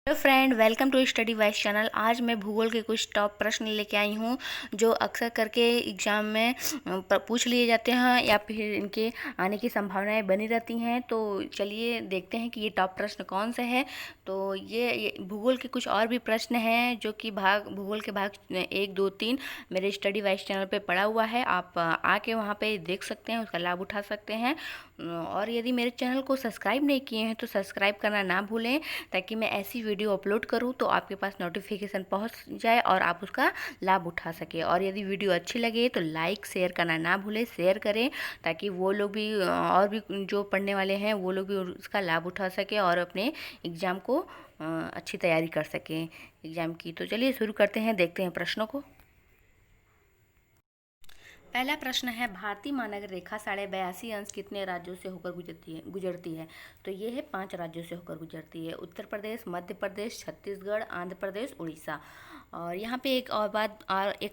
Hello friend, welcome to Study Wise channel. आज मैं भूगोल के कुछ टॉप प्रश्न लेके आई हूँ जो अक्सर करके एग्ज़ाम में पूछ लिए जाते हैं या फिर इनके आने की संभावनाएं बनी रहती हैं। तो चलिए देखते हैं कि ये टॉप प्रश्न कौन से हैं। तो ये भूगोल के कुछ और भी प्रश्न हैं जो कि भूगोल के भाग 1, 2, 3 मेरे स्टडी वाइज चैनल पे पड़ा हुआ है। आप आके वहाँ पे देख सकते हैं, उसका लाभ उठा सकते हैं। और यदि मेरे चैनल को सब्सक्राइब नहीं किए हैं तो सब्सक्राइब करना ना भूलें, ताकि मैं ऐसी वीडियो अपलोड करूं तो आपके पास नोटिफिकेशन पहुंच जाए और आप उसका लाभ उठा सके। और यदि वीडियो अच्छी लगे तो लाइक शेयर करना ना भूलें, शेयर करें ताकि वो लोग भी और भी जो पढ़ने वाले हैं वो लोग भी उसका लाभ उठा सके और अपने एग्ज़ाम को अच्छी तैयारी कर सकें एग्ज़ाम की। तो चलिए शुरू करते हैं, देखते हैं प्रश्नों को। पहला प्रश्न है, भारतीय महानगर रेखा 82.5 कितने राज्यों से होकर गुजरती है। तो ये है 5 राज्यों से होकर गुजरती है। उत्तर प्रदेश, मध्य प्रदेश, छत्तीसगढ़, आंध्र प्रदेश, उड़ीसा। और यहाँ पे एक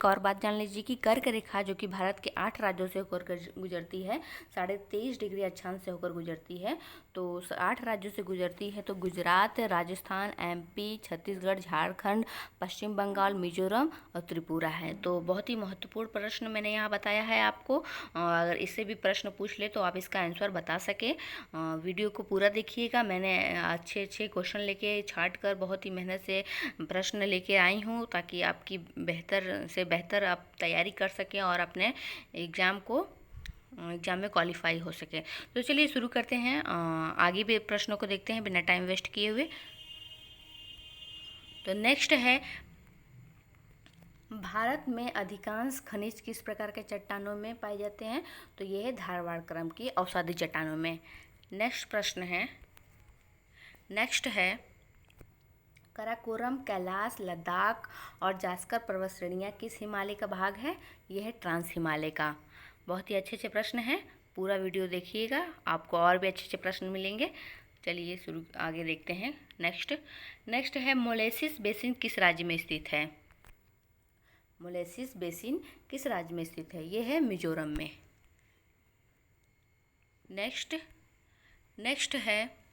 और बात जान लीजिए कि कर्क रेखा जो कि भारत के 8 राज्यों से होकर गुजरती है, 23.5 डिग्री अक्षांश से होकर गुजरती है। तो 8 राज्यों से गुजरती है, तो गुजरात, राजस्थान, MP, छत्तीसगढ़, झारखंड, पश्चिम बंगाल, मिजोरम और त्रिपुरा है। तो बहुत ही महत्वपूर्ण प्रश्न मैंने यहाँ बताया है आपको। अगर इससे भी प्रश्न पूछ ले तो आप इसका आंसर बता सके। वीडियो को पूरा देखिएगा। मैंने अच्छे अच्छे क्वेश्चन लेके छाट कर बहुत ही मेहनत से प्रश्न लेके आई हूँ ताकि आपकी बेहतर से बेहतर आप तैयारी कर सकें और अपने एग्ज़ाम में क्वालिफाई हो सके। तो चलिए शुरू करते हैं, आगे भी प्रश्नों को देखते हैं बिना टाइम वेस्ट किए हुए। तो नेक्स्ट है, भारत में अधिकांश खनिज किस प्रकार के चट्टानों में पाए जाते हैं। तो ये है धारवाड़ क्रम की औषधि चट्टानों में। नेक्स्ट है काराकोरम, कैलाश, लद्दाख और जास्कर पर्वत श्रेणियाँ किस हिमालय का भाग है। यह है ट्रांस हिमालय का। बहुत ही अच्छे अच्छे प्रश्न हैं, पूरा वीडियो देखिएगा, आपको और भी अच्छे अच्छे प्रश्न मिलेंगे। चलिए शुरू आगे देखते हैं। नेक्स्ट है, मोलेसिस बेसिन किस राज्य में स्थित है। मोलेसिस बेसिन किस राज्य में स्थित है। यह है मिजोरम में। नेक्स्ट है,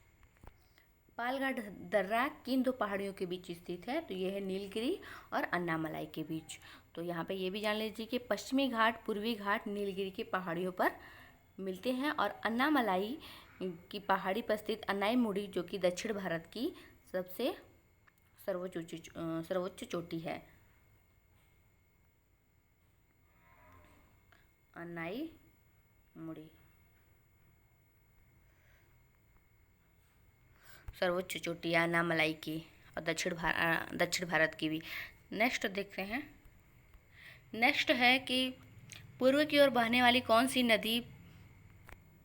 पालघाट दर्रा किन 2 पहाड़ियों के बीच स्थित है। तो यह है नीलगिरी और अन्नामलाई के बीच। तो यहाँ पे ये भी जान लीजिए कि पश्चिमी घाट, पूर्वी घाट नीलगिरी की पहाड़ियों पर मिलते हैं और अन्नामलाई की पहाड़ी पर स्थित अन्नाईमुड़ी जो कि दक्षिण भारत की सबसे सर्वोच्च चोटी है। अन्नाईमुड़ी सर्वोच्च चोटी अन्नामलाई की और दक्षिण भारत की भी। नेक्स्ट देखते हैं। नेक्स्ट है कि पूर्व की ओर बहने वाली कौन सी नदी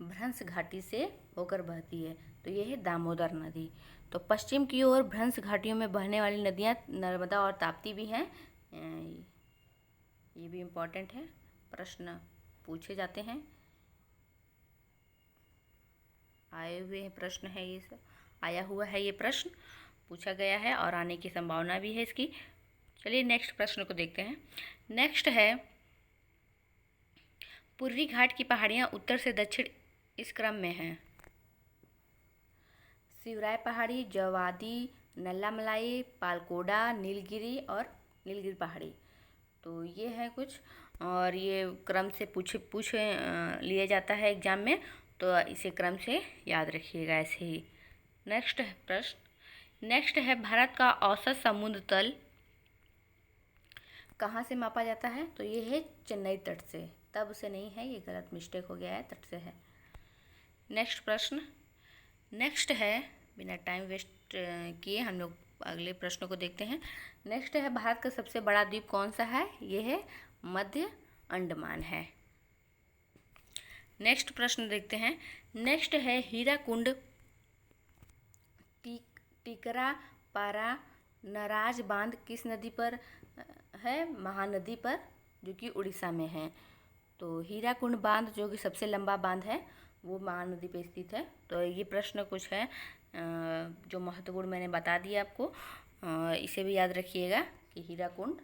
भ्रंश घाटी से होकर बहती है। तो ये है दामोदर नदी। तो पश्चिम की ओर भ्रंश घाटियों में बहने वाली नदियाँ नर्मदा और ताप्ती भी हैं। ये भी इम्पॉर्टेंट है, प्रश्न पूछे जाते हैं, आए हुए हैं प्रश्न है, ये सब आया हुआ है, ये प्रश्न पूछा गया है और आने की संभावना भी है इसकी। चलिए नेक्स्ट प्रश्न को देखते हैं। नेक्स्ट है, पूर्वी घाट की पहाड़ियाँ उत्तर से दक्षिण इस क्रम में हैं। शिवराय पहाड़ी, जवादी, नल्लामलाई, पालकोडा, नीलगिरी और नीलगिरी पहाड़ी। तो ये है कुछ, और ये क्रम से पूछ लिया जाता है एग्जाम में, तो इसे क्रम से याद रखिएगा ऐसे ही। नेक्स्ट है, भारत का औसत समुद्र तल कहाँ से मापा जाता है। तो ये है चेन्नई तट से, तब से नहीं है, ये गलत मिस्टेक हो गया है, तट से है। नेक्स्ट है, बिना टाइम वेस्ट किए हम लोग अगले प्रश्न को देखते हैं। नेक्स्ट है, भारत का सबसे बड़ा द्वीप कौन सा है। ये है मध्य अंडमान है। नेक्स्ट प्रश्न देखते हैं। नेक्स्ट है, हीराकुंड, टिकरा पारा, नराज बांध किस नदी पर है। महानदी पर, जो कि उड़ीसा में है। तो हीराकुंड बांध जो कि सबसे लंबा बांध है वो महानदी पे स्थित है। तो ये प्रश्न कुछ है जो महत्वपूर्ण मैंने बता दिया आपको, इसे भी याद रखिएगा कि हीराकुंड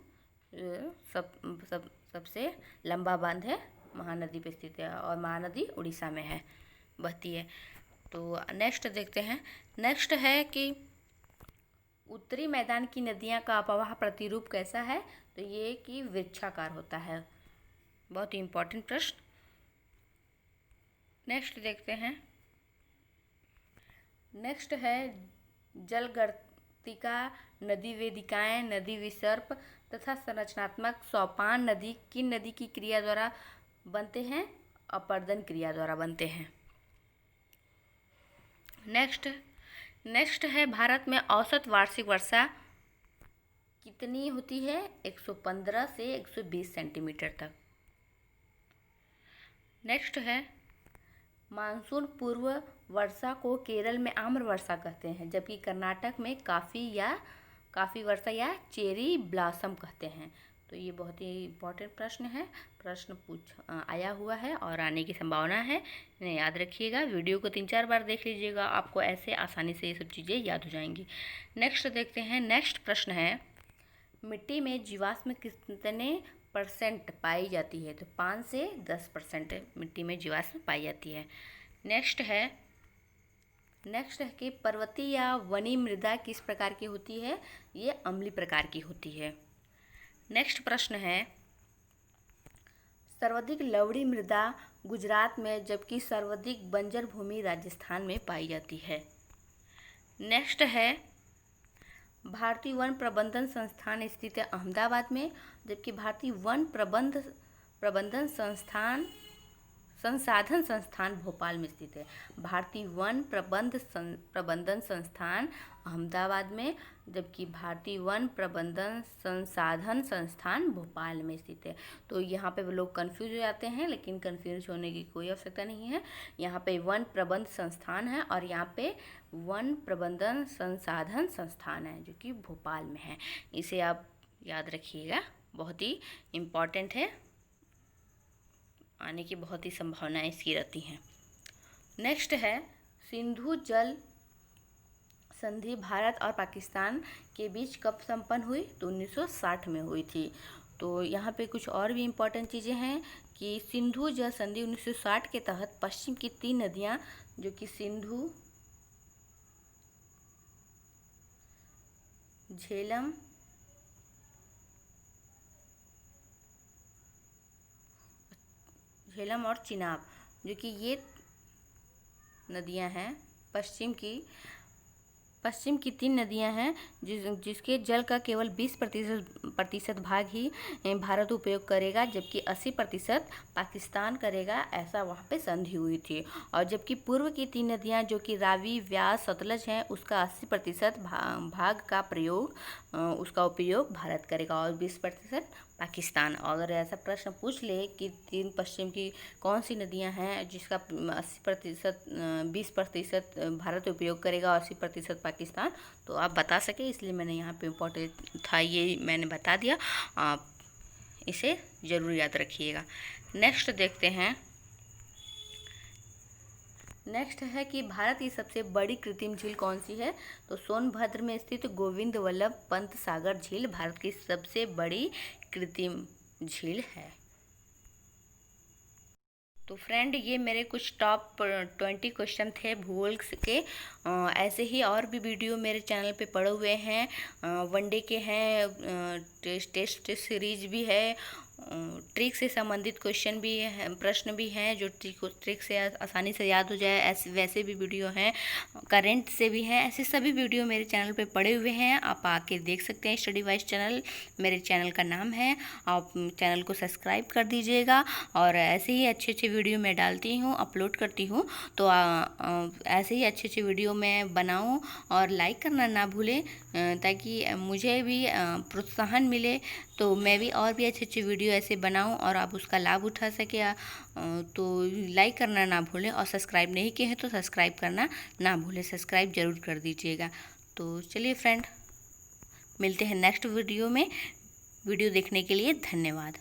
सबसे लंबा बांध है, महानदी पे स्थित है और महानदी उड़ीसा में है, बहती है। तो नेक्स्ट देखते हैं। नेक्स्ट है कि उत्तरी मैदान की नदियाँ का अपवाह प्रतिरूप कैसा है? तो ये कि वृक्षाकार होता है। बहुत ही इम्पोर्टेंट प्रश्न। नेक्स्ट देखते हैं। नेक्स्ट है जलगर्तिका, नदी वेदिकाएँ, नदी विसर्प तथा संरचनात्मक सोपान नदी किन नदी की क्रिया द्वारा बनते हैं? अपर्दन क्रिया द्वारा बनते हैं। नेक्स्ट है भारत में औसत वार्षिक वर्षा कितनी होती है? 115 से 120 सेंटीमीटर तक। नेक्स्ट है मानसून पूर्व वर्षा को केरल में आम्र वर्षा कहते हैं, जबकि कर्नाटक में काफ़ी वर्षा या चेरी ब्लॉसम कहते हैं। तो ये बहुत ही इम्पोर्टेंट प्रश्न है। प्रश्न आया हुआ है और आने की संभावना है, इन्हें याद रखिएगा। वीडियो को 3-4 बार देख लीजिएगा, आपको ऐसे आसानी से ये सब चीज़ें याद हो जाएंगी। नेक्स्ट देखते हैं। नेक्स्ट प्रश्न है मिट्टी में जीवाश्म कितने % पाई जाती है? तो 5 से 10% मिट्टी में जीवाश्म पाई जाती है। नेक्स्ट है कि पर्वतीय या वनी मृदा किस प्रकार की होती है? ये अम्लीय प्रकार की होती है। नेक्स्ट प्रश्न है सर्वाधिक लवणी मृदा गुजरात में, जबकि सर्वाधिक बंजर भूमि राजस्थान में पाई जाती है। नेक्स्ट है भारतीय वन प्रबंधन संस्थान स्थित है अहमदाबाद में, जबकि भारतीय वन प्रबंधन संसाधन संस्थान भोपाल में स्थित है। भारतीय वन प्रबंधन संस्थान अहमदाबाद में, जबकि भारतीय वन प्रबंधन संसाधन संस्थान भोपाल में स्थित है। तो यहाँ पे लोग कंफ्यूज हो जाते हैं, लेकिन कंफ्यूज होने की कोई आवश्यकता नहीं है। यहाँ पे वन प्रबंध संस्थान है और यहाँ पे वन प्रबंधन संसाधन संस्थान है, जो कि भोपाल में है। इसे आप याद रखिएगा, बहुत ही इम्पॉर्टेंट है, आने की बहुत ही संभावनाएं इसकी रहती हैं। नेक्स्ट है सिंधु जल संधि भारत और पाकिस्तान के बीच कब संपन्न हुई? तो 1960 में हुई थी। तो यहाँ पे कुछ और भी इम्पोर्टेंट चीज़ें हैं कि सिंधु जल संधि 1960 के तहत पश्चिम की 3 नदियाँ, जो कि सिंधु, झेलम और चिनाब, जो कि ये नदियां हैं पश्चिम की 3 नदियां हैं, जिसके जल का केवल 20% भाग ही भारत उपयोग करेगा, जबकि 80% पाकिस्तान करेगा। ऐसा वहाँ पे संधि हुई थी। और जबकि पूर्व की 3 नदियां, जो कि रावी, व्यास, सतलज हैं, उसका 80% भाग का उसका उपयोग भारत करेगा और 20% पाकिस्तान। अगर ऐसा प्रश्न पूछ ले कि 3 पश्चिम की कौन सी नदियां हैं जिसका 20% भारत उपयोग करेगा और 80% पाकिस्तान, तो आप बता सके, इसलिए मैंने यहाँ पे इम्पोर्टेंट था ये मैंने बता दिया। आप इसे ज़रूर याद रखिएगा। नेक्स्ट देखते हैं। नेक्स्ट है कि भारत की सबसे बड़ी कृत्रिम झील कौन सी है? तो सोनभद्र में स्थित गोविंद वल्लभ पंत सागर झील भारत की सबसे बड़ी कृत्रिम झील है। तो फ्रेंड, ये मेरे कुछ टॉप 20 क्वेश्चन थे भूगोल के। ऐसे ही और भी वीडियो मेरे चैनल पे पड़े हुए हैं। वनडे के हैं, टेस्ट सीरीज भी है, ट्रिक से संबंधित क्वेश्चन भी है, प्रश्न भी हैं जो ट्रिक से आसानी से याद हो जाए, ऐसे वैसे भी वीडियो हैं, करेंट से भी हैं। ऐसे सभी वीडियो मेरे चैनल पे पड़े हुए हैं, आप आके देख सकते हैं। स्टडी वाइज चैनल मेरे चैनल का नाम है, आप चैनल को सब्सक्राइब कर दीजिएगा। और ऐसे ही अच्छे वीडियो मैं डालती हूँ, अपलोड करती हूँ, तो ऐसे ही अच्छे वीडियो मैं बनाऊँ और लाइक करना ना भूलें, ताकि मुझे भी प्रोत्साहन मिले, तो मैं भी और भी अच्छे वीडियो ऐसे बनाऊं और आप उसका लाभ उठा सके। तो लाइक करना ना भूलें और सब्सक्राइब नहीं किए हैं तो सब्सक्राइब करना ना भूलें, सब्सक्राइब ज़रूर कर दीजिएगा। तो चलिए फ्रेंड, मिलते हैं नेक्स्ट वीडियो में। वीडियो देखने के लिए धन्यवाद।